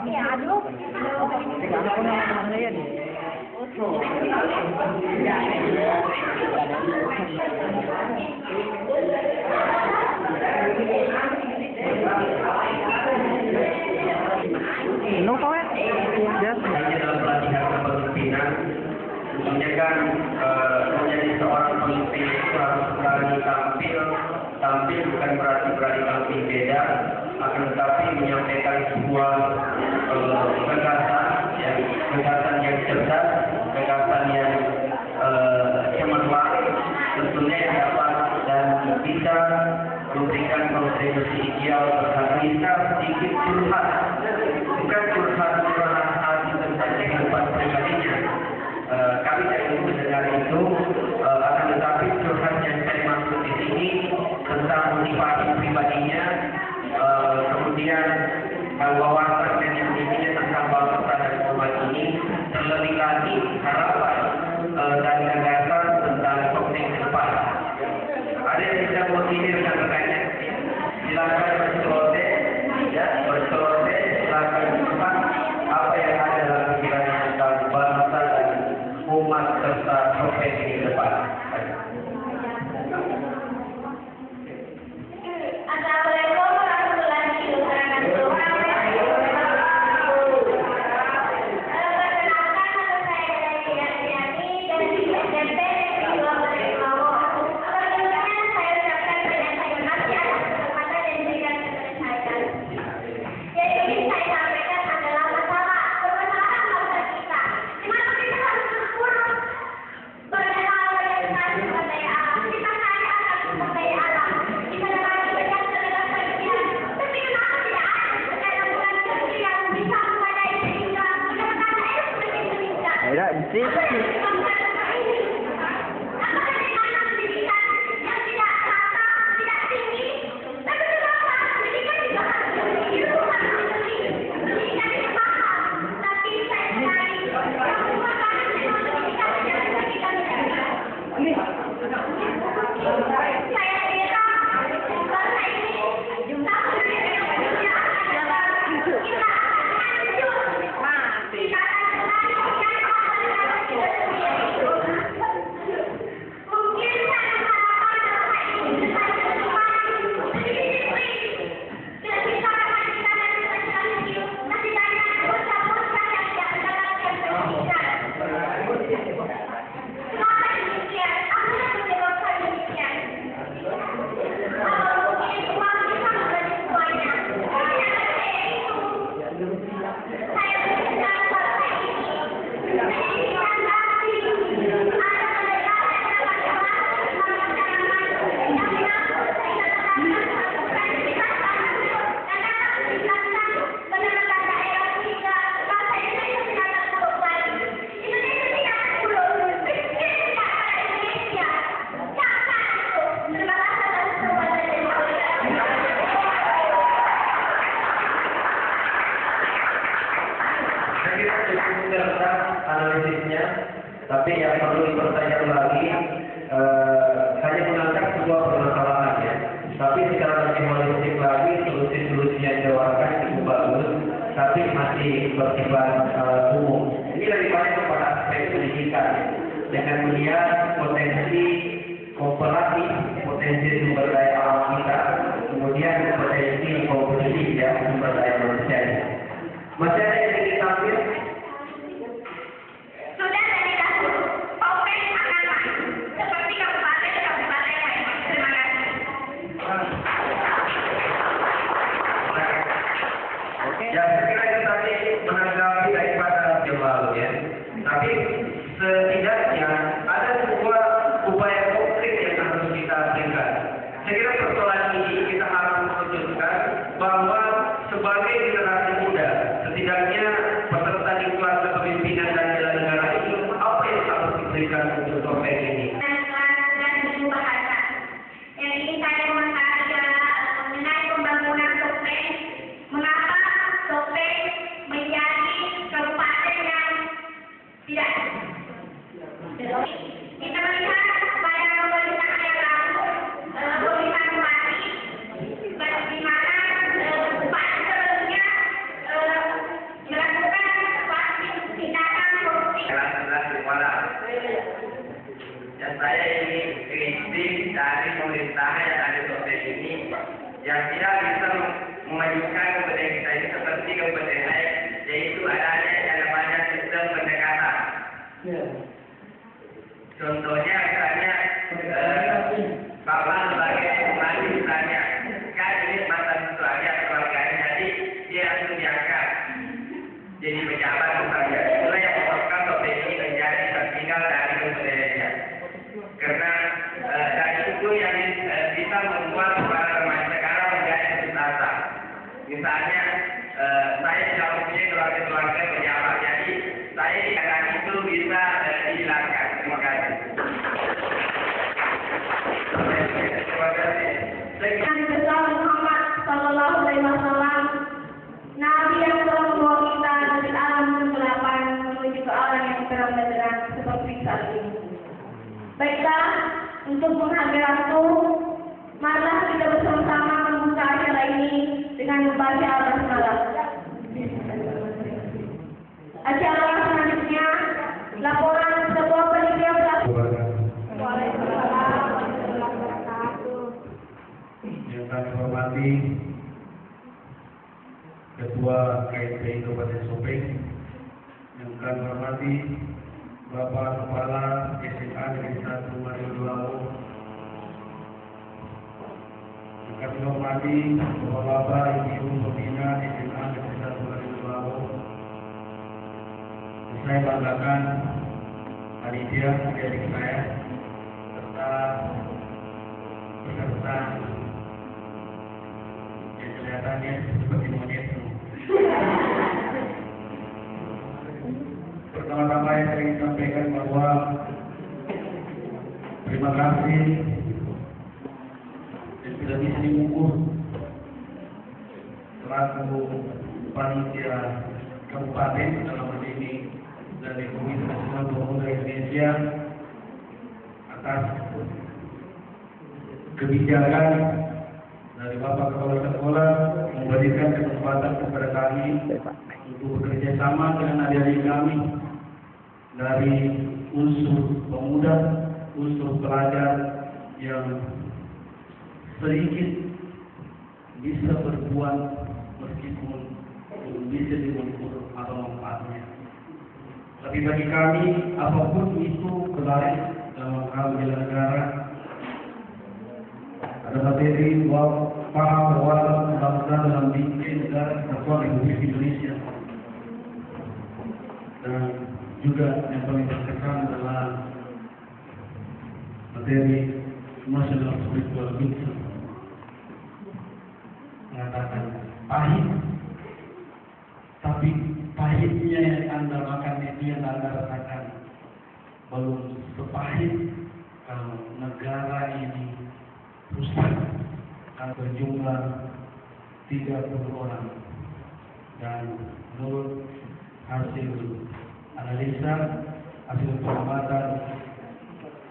Iya, aduh. Anak ko na naman na yan eh. Ano pa ya? Yes. Hanya dalam pelatihan kepemimpinan, tentunya kan menjadi seorang pemimpin itu harus berani tampil bukan berarti tampil beda, akan tetapi menyampaikan sebuah gagasan yang cerdas, gagasan yang cemerlang, tentunya yang dapat dan bisa memberikan kontribusi ideal terhadap kita sedikit curhat, bukan curhat hati tentang kehidupan pribadinya. Kami tidak ingin mendengar itu, akan tetapi curhat yang saya maksud di sini tentang motivasi pribadinya, kemudian wawasan yang dimiliki tentang bangsa dan umat ini, terlebih lagi harapan dan gagasan tentang topik ke depan. Ada yang bisa menginginkan rekannya, silakan berseloteh, ya berseloteh, silakan cepat apa yang ada dalam pikirannya tentang bangsa dan umat serta topik ini ke depan. Assalamualaikum warahmatullahi wabarakatuh. Perkenalkan, nama saya Dania Riani dari SMP Negeri 2 Balerowo. Sebelumnya saya ucapkan banyak terima kasih atas kesempatan yang diberikan kepada saya. Yang ingin saya sampaikan adalah permasalahan bangsa kita. Di mana kita harus berkurang banyak hal yang sekali sumber daya alam. Kita kaya akan sumber daya alam. Kita dapat banyak tenaga kerja. Tapi kenapa tidak ada bukan kerja yang bisa memadai sehingga pendapatan air semakin meningkat? Ada, mesti. Apa yang menyebabkan hal ini? Apakah dengan pendidikan yang tidak rata, tidak tinggi? Tapi kenapa pendidikan juga harus tinggi? Itu harus tinggi. Pendidikan itu mahal. Tapi saya sekali yang merupakan dengan pendidikan yang pendidikan ini. Saya kira bangsa ini satu dari yang punya adalah kita akan hancur. Kita akan mungkin saya mengharapkan bangsa ini bisa berdisiplin. Tidak bisa karena kita dan kita masih banyak bocah-bocah yang tidak mendapatkan pendidikan. Kenapa demikian? Apa yang menyebabkan demikian? Mungkin uang bisa membeli semuanya. Ternyata saya itu. Saya mendengar bangsa ini. Pendidikan pasti ada pendekatan yang macam-macam yang mengatur sehingga terdapat pendidikan dan dapat meningkatkan pendapatan daerah sehingga bangsa Indonesia tidak terpuruk lagi. Indonesia tidak terpuruk. Miskin tidak pada Indonesia. Jangan itu. Terima kasih atas kesempatan yang diberikan. Saya kira cukup cerdas analisisnya, tapi yang perlu dipertanyakan lagi hanya mengangkat sebuah permasalahan ya. Tapi secara lebih holistik lagi, solusi-solusi yang ditawarkan cukup bagus, tapi masih bersifat umum. Ini lebih banyak kepada aspek pendidikan dengan melihat potensi kooperatif, potensi sumber daya alam kita, kemudian potensi kompetisi ya sumber daya manusia. Masih ada yang ingin tampil? Sudah dari dahulu, topeng akan maju seperti kabupaten-kabupaten lain. Terima kasih. Ya, saya kira itu tadi menanggapi daripada yang lalu ya. Tapi setidaknya ada sebuah upaya konkret yang harus kita berikan. Saya kira persoalan ini kita harus menunjukkan bahwa sebagai generasi muda, setidaknya saya ingin kritik dari pemerintahan yang ada sore ini yang tidak bisa memajukan kepentingan kita ini seperti kepentingan lain, yaitu adanya yang namanya sistem pendekatan. Contohnya misalnya Bapak sebagai pembantu misalnya, kan ini mantan keluarga keluarganya, jadi dia langsung diangkat jadi pejabat misalnya. Itulah yang menyebabkan topik ini menjadi tertinggal dari kepentingannya. Karena dari itu yang bisa membuat para remaja sekarang menjadi putus asa. Misalnya saya tidak mempunyai keluarga pejabat, jadi saya dikatakan itu bisa dihilangkan. Terima kasih. Nabi besar Muhammad Sallallahu Alaihi Wasallam, Nabi yang telah membawa kita dari alam kegelapan menuju ke alam yang terang benderang seperti saat ini. Baiklah, untuk menghargai waktu, marilah kita bersama-sama membuka acara ini dengan membaca al-basmalah. Acara selanjutnya, laporan sebuah panitia Yang kami hormati Ketua KSPI Kabupaten Sopeng, yang kami hormati Bapak Kepala SMA Negeri 1 Mario Dulawo, yang kami hormati Bapak Ibu Pembina SMA Negeri 1 Mario Dulawo. Saya banggakan panitia adik saya serta peserta yang kelihatannya seperti monyet. Pertama-tama yang saya ingin sampaikan bahwa terima kasih yang sudah bisa diukur selaku panitia kabupaten dalam hal ini dari Komite Nasional Pemuda Indonesia atas kebijakan dari Bapak Kepala Sekolah memberikan kesempatan kepada kami untuk bekerja sama dengan adik-adik kami dari unsur pemuda, unsur pelajar yang sedikit bisa berbuat meskipun belum bisa diukur atau manfaatnya. Tapi bagi kami, apapun itu kebalik dalam hal bela negara, ada materi paham wawasan bangsa dalam bikin negara kesatuan Republik Indonesia. Dan juga yang paling berkesan adalah materi National Spiritual Wisdom, mengatakan pahit, tapi pahitnya yang Anda makan itu yang Anda rasakan belum sepahit kalau negara ini rusak karena berjumlah 30 orang. Dan menurut hasil analisa, hasil pengamatan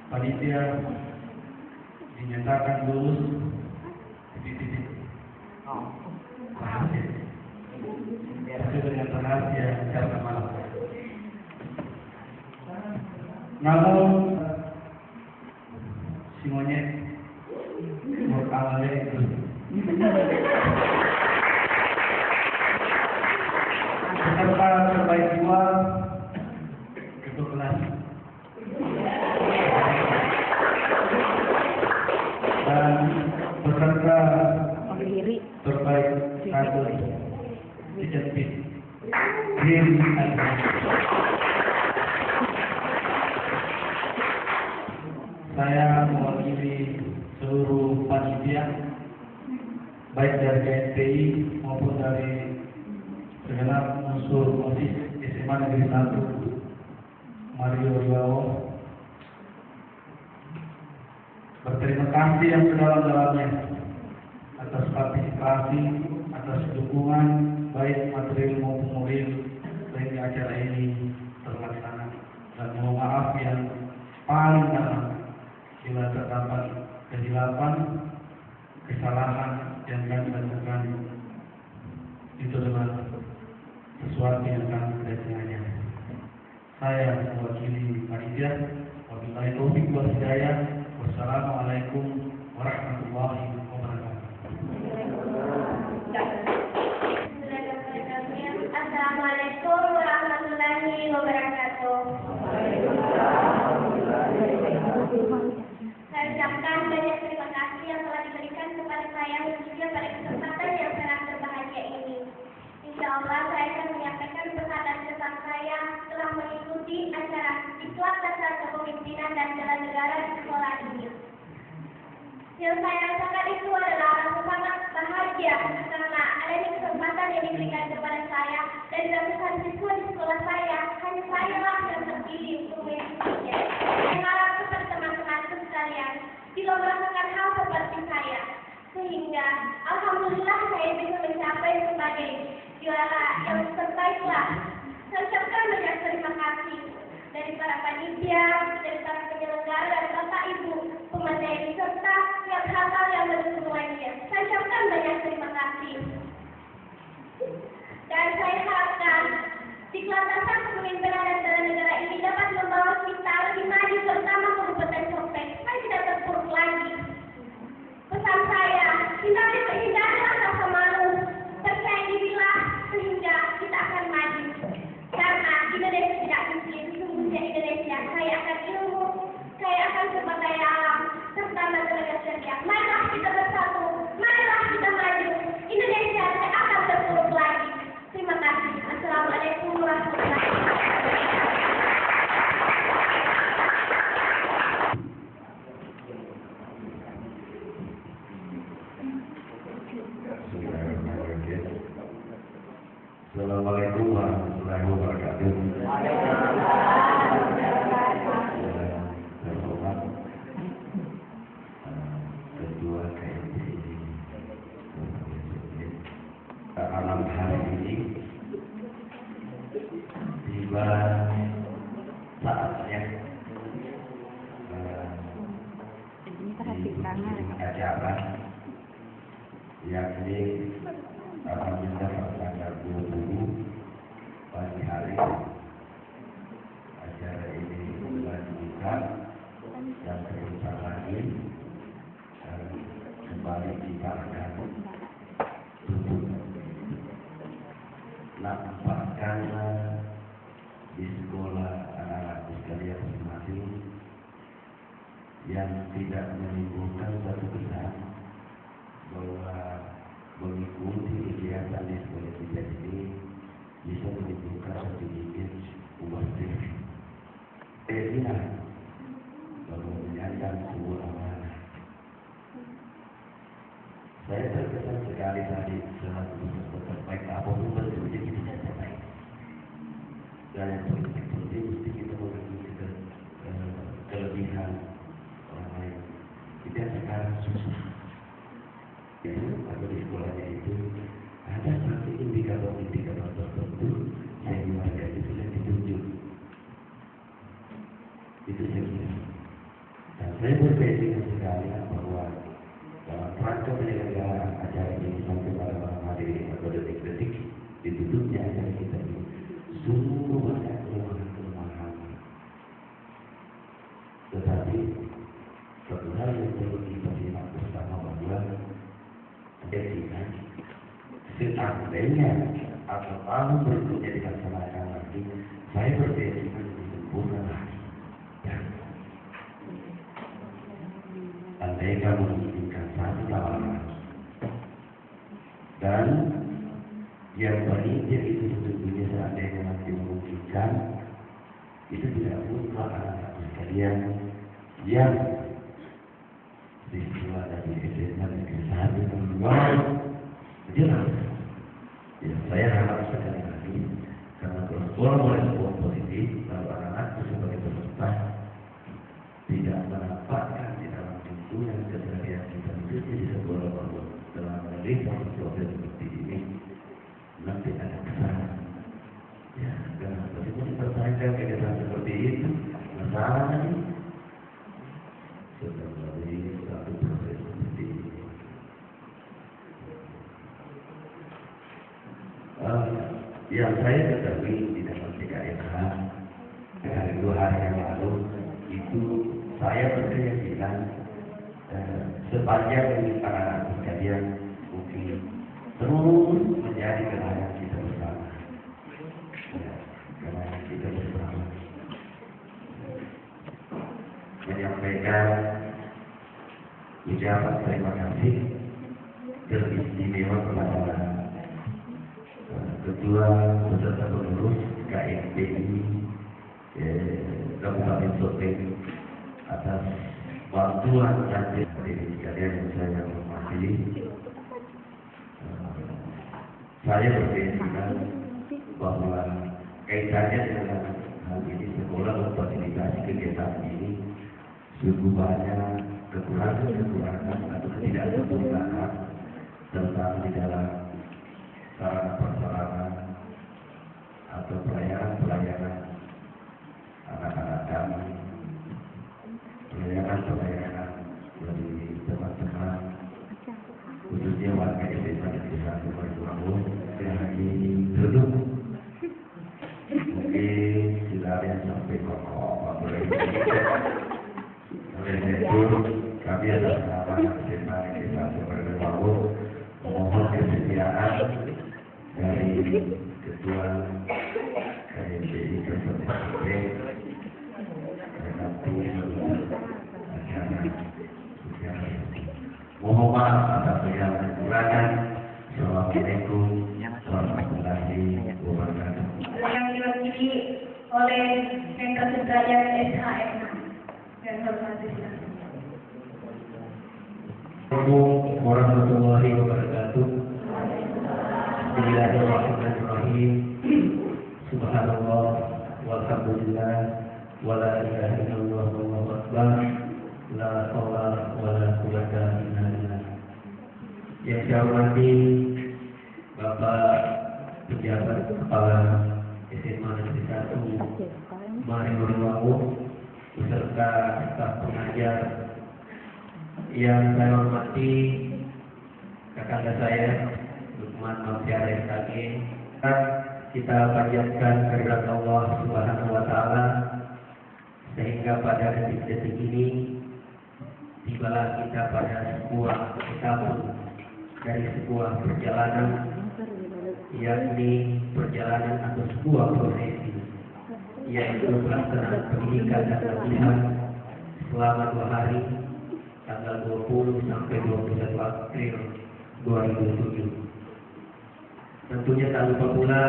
panitia dinyatakan lulus titik-titik rahasia. Hasil dengan rahasia karena malam. Namun si monyet beralih itu peserta terbaik 2 ketua kelas dan peserta terbaik 1 dicantik Green Advance. Saya mewakili seluruh panitia baik dari KSPI maupun dari segenap unsur OSIS SMA Negeri 1 Mario Dulawo berterima kasih yang sedalam-dalamnya atas partisipasi, atas dukungan baik material maupun moral sehingga acara ini terlaksana, dan mohon maaf yang paling dalam bila terdapat kesilapan, kesalahan yang kami lakukan itu adalah sesuatu yang kami tidak sengaja. Saya mewakili panitia, Wabillahi taufiq wal hidayah. Wassalamualaikum warahmatullahi wabarakatuh. Assalamualaikum warahmatullahi wabarakatuh. Saya ucapkan banyak terima kasih yang telah diberikan kepada saya khususnya pada kesempatan yang sangat berbahagia ini. Insya Allah saya akan menyampaikan pesan dan kesan saya setelah mengikuti acara Diklat Dasar Kepemimpinan dan Jalan Negara di sekolah ini. Yang saya rasakan itu adalah rasa sangat bahagia karena adanya kesempatan yang diberikan kepada saya dari ratusan siswa di sekolah saya. Hanya saya lah yang terpilih untuk mengikutinya. Saya harap kepada teman-temanku sekalian juga merasakan hal seperti saya. Sehingga alhamdulillah saya bisa mencapai sebagai juara yang terbaiklah. Saya ucapkan banyak terima kasih dari para panitia, dari para penyelenggara, dan Bapak Ibu pemateri serta tiap hal yang mendukung lainnya. Saya ucapkan banyak terima kasih. Dan saya harapkan Diklat Dasar Kepemimpinan dan Jalan Negara ini dapat membawa kita lebih maju terutama Kabupaten Sopeng supaya tidak terpuruk lagi. Pesan saya, hindarilah rasa malu, percaya dirilah sehingga kita akan maju. Karena Indonesia tidak miskin, sesungguhnya Indonesia kaya akan ilmu, kaya akan sumber daya alam, serta tenaga kerja. Marilah kita bersatu, marilah kita maju. Indonesia tidak akan terpuruk lagi. Terima kasih. Assalamualaikum warahmatullahi wabarakatuh. Assalamualaikum warahmatullahi wabarakatuh. Terhormat Ketua KMPI malam hari ini tiba saatnya di acara yakni alhamdulillah pada tanggal 20 pagi hari acara ini dilanjutkan dan sebentar lagi kembali dipakai tutup. Nampakkan di sekolah anak-anak sekalian masing-masing yang tidak menimbulkan satu kesan bahwa mengikuti kegiatan di sekolah kita ini bisa menimbulkan satu image positif. Ingat bahwa menyandang sebuah amanah. Saya terkesan sekali tadi selalu berusaha terbaik apapun bentuknya kita capai. Dan yang paling penting mesti kita mengikuti kelebihan orang lain. Kita sekarang susah. Itu atau di sekolahnya itu ada satu indikator tertentu yang dimana itu sudah ditunjuk. Itu saja. Dan saya berpikir sekali bahwa dalam rangka penyelenggaraan acara ini sampai pada malam hari ini atau detik-detik ditutupnya acara kita ini sungguh banyak kelemahan. Tetapi satu hal yang perlu kita simak bersama bahwa ketika seandainya atau tahun berikutnya dilaksanakan lagi, saya berpikir lebih sempurna lagi. Ya. Andai kamu menginginkan satu tawaran dan yang panitia itu sesungguhnya seandainya masih memungkinkan, itu tidak mutlak anak-anak sekalian yang siswa dari SMA Negeri 1 dan 2 jelas. Ya, saya harap sekali lagi karena sekolah merespon positif bahwa anak-anakku sebagai peserta tidak menampakkan di dalam lingkungan keseharian kita khususnya di sekolah bahwa dalam melihat proses seperti ini nanti ada kesalahan. Ya, dan meskipun dipertahankan kegiatan seperti itu, masalahnya sudah melalui satu proses seperti ini. Yang saya ketahui di dalam TKSH hari 2 hari yang lalu itu saya berkeyakinan sepanjang ini para anak sekalian mungkin terus menjadi kenangan kita bersama. Ya, kenangan kita bersama. Menyampaikan ucapan terima kasih teristimewa kepada Ketua beserta pengurus KMPI Kabupaten Sopeng atas bantuan dan hadirin sekalian yang saya hormati. Saya berkeyakinan bahwa kaitannya dengan hal ini sekolah memfasilitasi kegiatan ini sungguh banyak kekurangan atau ketidaksempurnaan terutama di dalam sarana prasarana atau pelayanan anak-anak kami, pelayanan dari teman-teman khususnya warga desa desa Sumberjambu yang lagi duduk mungkin sudah ada yang sampai kok boleh oleh itu kami atas nama desa desa Sumberjambu mohon kesediaan dari Ketua KMPI Kabupaten Sopeng nanti acara mohon maaf atas segala kekurangan. Assalamualaikum warahmatullahi wabarakatuh. Yang diwakili oleh Sentra Sudrajat SHM yang hormati. Assalamualaikum warahmatullahi wabarakatuh. Bismillahirrahmanirrahim. Subhanallah walhamdulillah wala ilaha illallah wallahu akbar. La haula wala quwwata illa billah. Yang saya hormati Bapak Pejabat Kepala SMA Negeri 1 Mariwuru beserta staf pengajar. Yang saya hormati kakak saya Lukman Mafiara SKG. Kita panjatkan kehadirat Allah Subhanahu wa taala sehingga pada detik-detik ini tibalah kita pada sebuah etapa dari sebuah perjalanan, yakni perjalanan atau sebuah profesi, yaitu pelaksanaan pendidikan dan latihan selama 2 hari, tanggal 20 sampai 21 April 2007. Tentunya tak lupa pula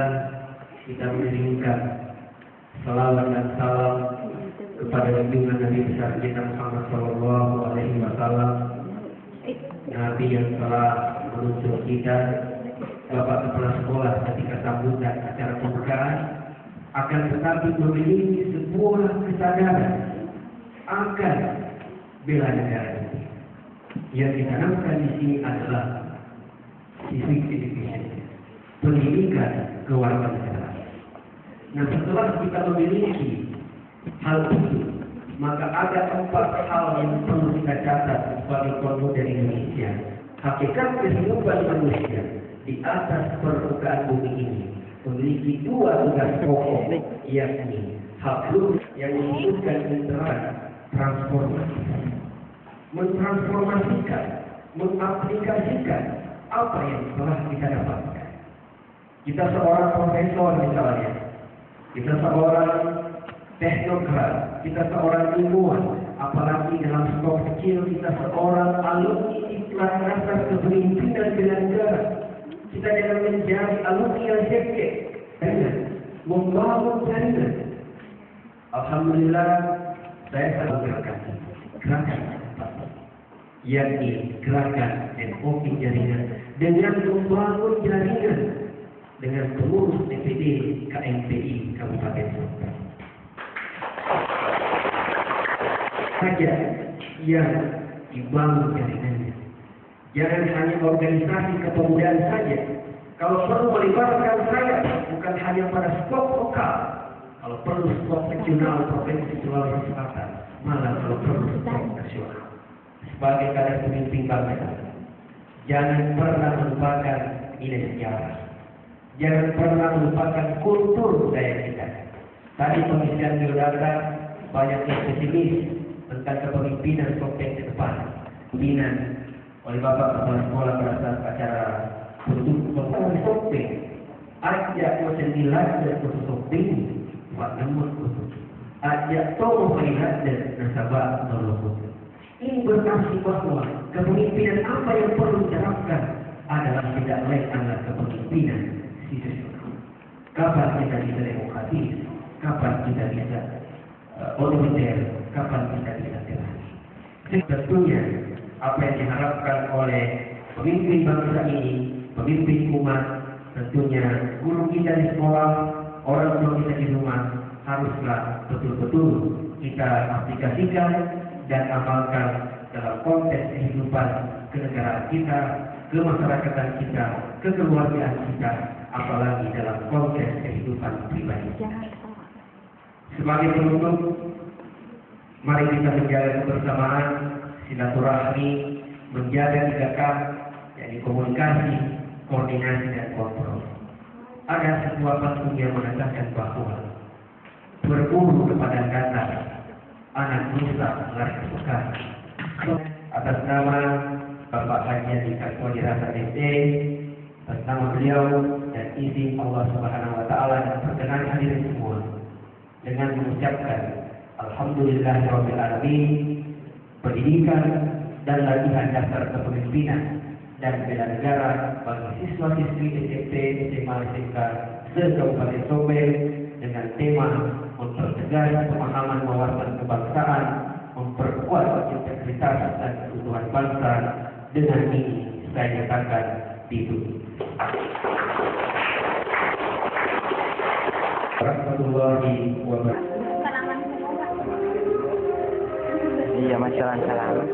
kita mengirimkan salawat dan salam kepada junjungan Nabi besar kita Muhammad Sallallahu Alaihi Wasallam, Nabi yang telah menuntut kita, Bapak Kepala Sekolah ketika sambutan acara pembukaan, akan tetapi memiliki sebuah kesadaran akan bela negara. Yang ditanamkan di sini adalah civic education, pendidikan kewarganegaraan. Nah, setelah kita memiliki hal itu, maka ada 4 hal yang perlu kita catat sebagai kelompok dari Indonesia. Hakikat kehidupan manusia di atas permukaan bumi ini memiliki 2 tugas pokok, yakni hak yang disebutkan interaksi transformasi, mentransformasikan, mengaplikasikan apa yang telah kita dapatkan. Kita seorang profesor misalnya, kita seorang teknokrat, kita seorang ilmuwan, apalagi dalam skop kecil kita seorang alumni di kelas kepemimpinan bela negara. Kita jangan menjadi alumni yang hektik, membangun jaringan. Alhamdulillah, saya telah gerakan yakni gerakan NOP jaringan dengan membangun jaringan dengan pengurus DPD KMPI Kabupaten Sopeng. Saja yang dibangun jaringannya. Jangan hanya organisasi kepemudaan saja. Kalau perlu melibatkan saya, bukan hanya pada skop lokal. Kalau perlu skop regional Provinsi Sulawesi Selatan, malah kalau perlu skop nasional. Sebagai kader pemimpin bangsa, jangan pernah melupakan nilai sejarah. Jangan pernah melupakan kultur budaya kita. Tadi pengisian biodata banyak yang pesimis tentang kepemimpinan Sopeng ke depan. Pembinaan oleh Bapak Kepala Sekolah pada saat acara penutupan Sopeng. Ajak sembilan dan Sopeng, Pak Namun ajak tokoh melihat dan nasabah nolong. Ini berarti bahwa kepemimpinan apa yang perlu diterapkan adalah tidak lain adalah kepemimpinan sistem. Kapan kita bisa demokratis, kapan kita bisa otoriter, kapan kita bisa tirani. Tentunya apa yang diharapkan oleh pemimpin bangsa ini, pemimpin umat, tentunya guru kita di sekolah, orang tua kita di rumah haruslah betul-betul kita aplikasikan dan amalkan dalam konteks kehidupan kenegaraan kita, kemasyarakatan kita, kekeluargaan kita, apalagi dalam konteks kehidupan pribadi. Sebagai penutup, mari kita menjaga kebersamaan, silaturahmi, menjaga 3K, yakni komunikasi, koordinasi, dan kontrol. Ada sebuah pantun yang mengatakan bahwa berburu kepada kata anak Musa lari ke Mekah. Atas nama Bapak Haji Adi Ketua Dirasa SD, atas nama beliau dan izin Allah Subhanahu Wa Taala dan perkenan hadirin semua, dengan mengucapkan Alhamdulillahirabbil alamin, pendidikan dan latihan dasar kepemimpinan dan bela negara bagi siswa-siswi SMP, SMA, SMK se-Kabupaten Sopeng dengan tema mempertegas pemahaman wawasan kebangsaan, memperkuat integritas dan keutuhan bangsa. Dengan ini saya nyatakan ditutup. Warahmatullahi wabarakatuh. Iya, masalah salam.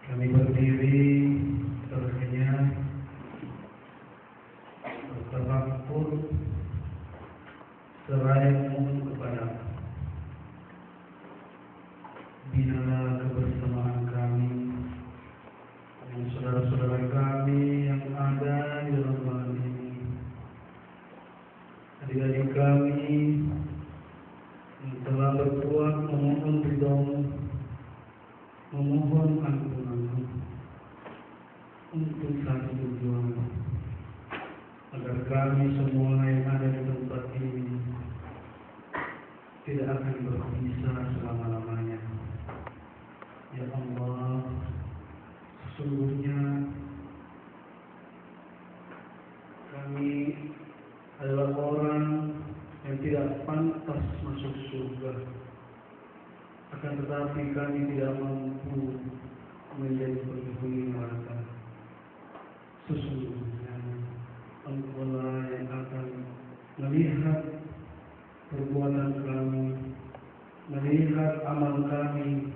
Kami berdiri terkenyang, bertawakal, seraya mohon kepada binalah kebersamaan kami dengan saudara-saudara kami yang ada di dalam ruangan ini, adik-adik kami yang telah berbuat memohon ridho-Mu, memohon ampunan-Mu untuk satu tujuan, agar kami semua yang ada di tempat ini tidak akan berpisah selama-lamanya. Ya Allah, sesungguhnya kami adalah orang yang tidak pantas masuk surga. Akan tetapi kami tidak mampu menjadi penghuni neraka. Sesungguhnya Engkau yang akan melihat perbuatan kami, melihat amal kami,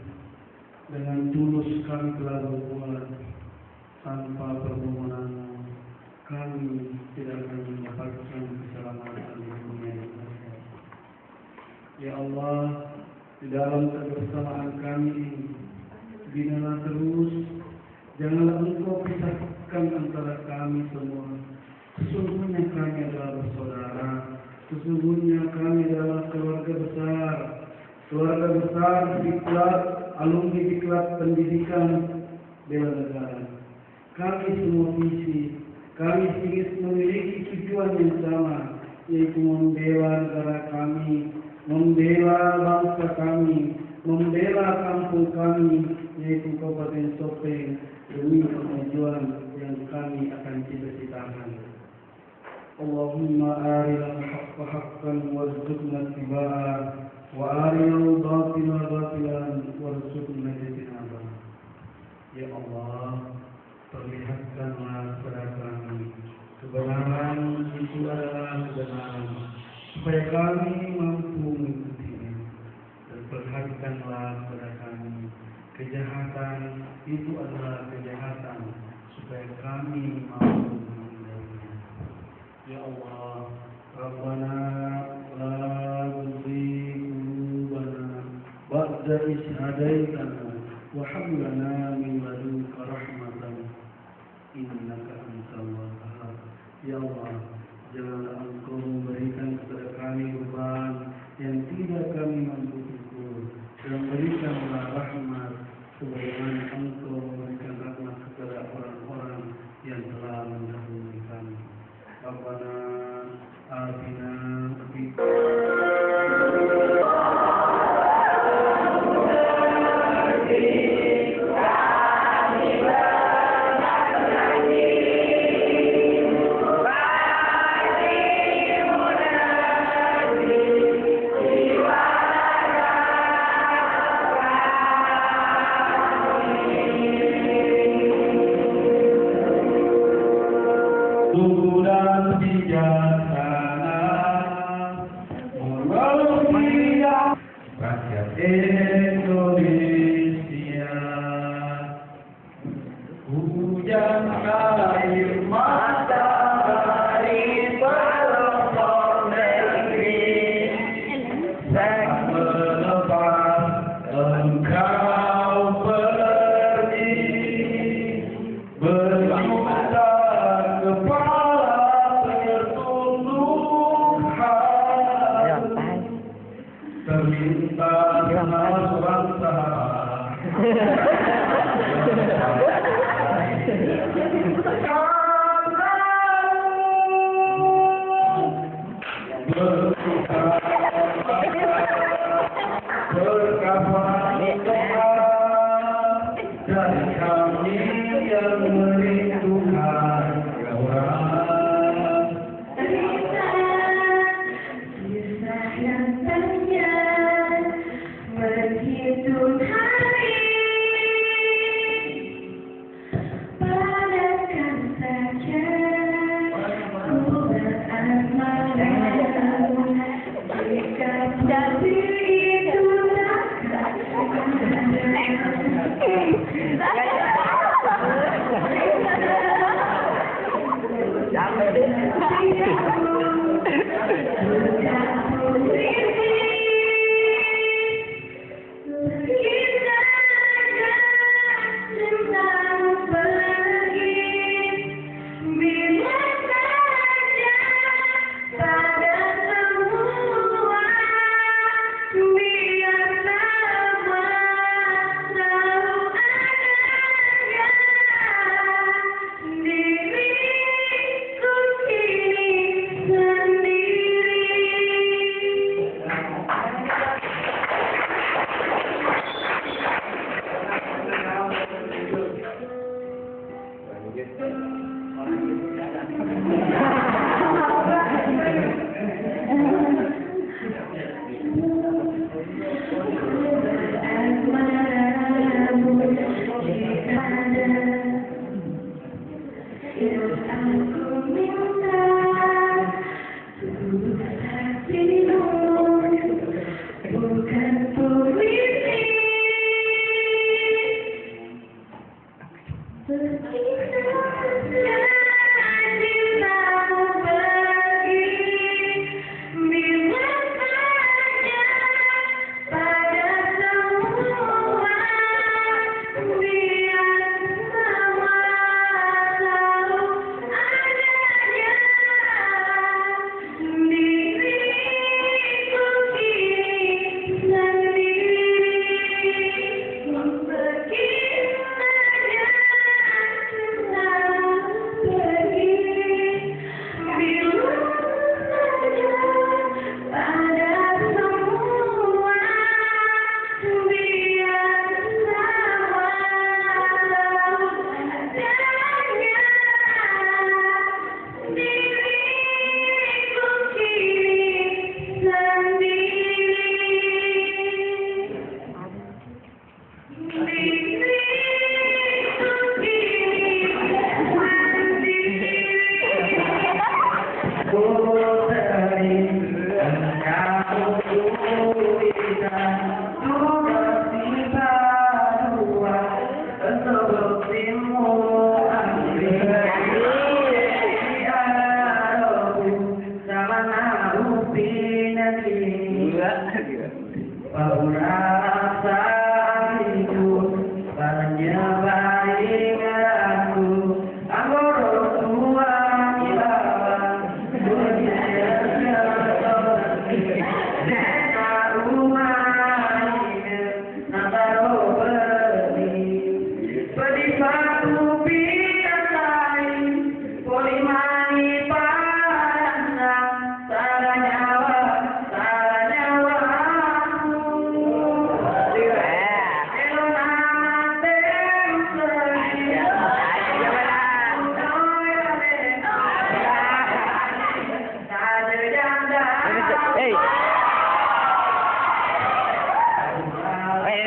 dengan tulus kami telah berbuat. Tanpa permohonan kami tidak akan mendapatkan keselamatan di dunia ini. Ya Allah, di dalam kebersamaan kami ini, binalah terus, janganlah Engkau pisahkan antara kami semua. Sesungguhnya kami adalah bersaudara, sesungguhnya kami adalah keluarga besar diklat, alumni diklat pendidikan bela negara. Kami semua visi, kami ingin memiliki tujuan yang sama, yaitu membela negara kami, membela bangsa kami, membela kampung kami, yaitu Kabupaten Sopeng, demi kemajuan yang kami akan cita-citakan. Allahumma arinal haqqa haqqan warzuqna ittiba'ah wa arinal batila batilan warzuqna ijtinabah. Ya Allah, perlihatkanlah kepada kami kebenaran itu adalah kebenaran, supaya kami mampu mengikutinya, dan perlihatkanlah kepada kami kejahatan itu adalah kejahatan, supaya kami mampu menghindarinya. Ya Allah, Rabbana la tuzigh qulubana ba'da idh hadaitana wa hab lana min ladunka rahmatan innaka antal wahhab. Ya Allah, janganlah Engkau memberikan kepada kami beban yang tidak kami mampu pikul, dan berikanlah rahmat sebagaimana Engkau memberikan rahmat kepada orang-orang yang telah mendahului kami. Rabbana atina fid rakyat Indonesia. Hujan air mata dari pelosok negeri, tak melepas engkau pergi, berjuta kepala tertunduk hati, terlintas seorang sahabat. Dan kami yang merindukan orang. Kisah yang panjang berhitung hari, padakan saja ku berasmara. Jika tapi itu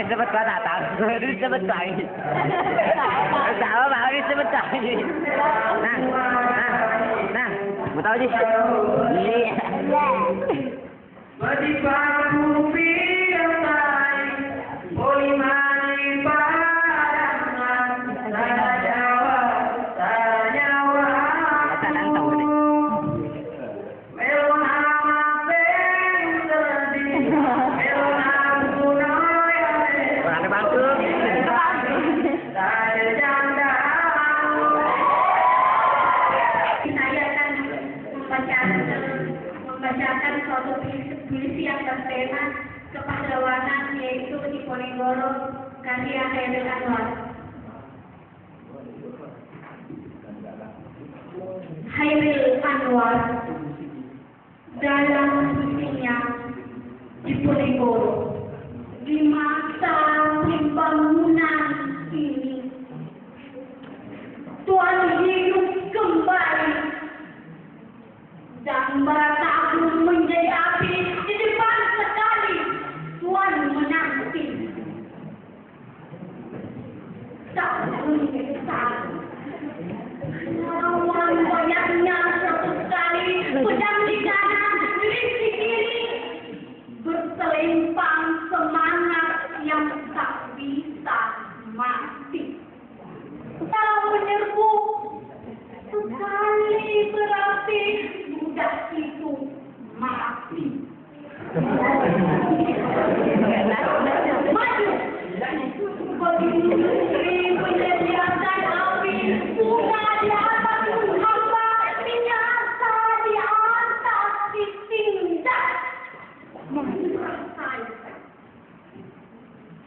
Disebut kata tahu, disebut lagi. Tahu mau disebut lagi. Nah, mau tahu sih? Iya. Membacakan suatu puisi yang bertema kepahlawanan, yaitu Diponegoro karya Hairil Anwar. Hairil Anwar dalam puisinya Diponegoro, di masa pembangunan ini Tuhan hidup kembali dan bara agung menjadi api di depan sekali Tuhan menanti. Tak menyesal. Lawan banyaknya satu kali pedang di kanan, listrik di kiri, berselempang semangat yang tak bisa mati. Kau menyerbu sekali berarti budak itu mati. Maju, berdiri menyediakan api, bunga di atas hamba, biasa di atas ditindak.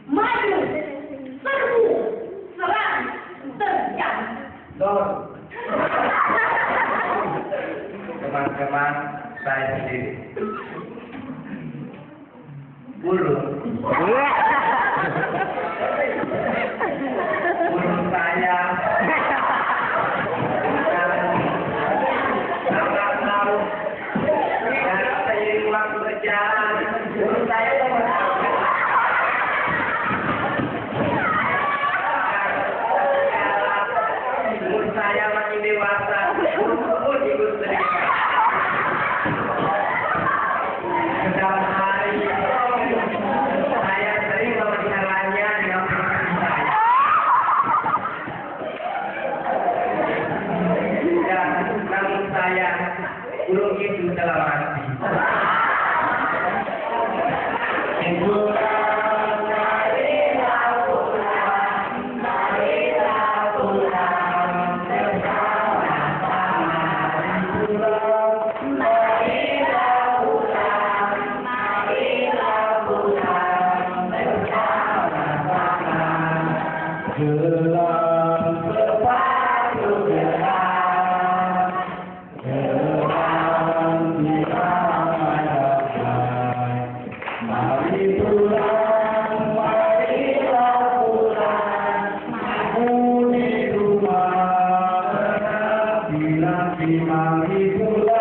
Maju, serbu, serang, terjang. Teman-teman saya sendiri. Burung saya sangat tahu dan seiring waktu berjalan, burung saya umur saya makin dewasa. Pun ikut cerita. Sedang hari saya sering membicarakannya dengan pribadi saya. Dan namun saya belum itu dalam hati. Mari pulang.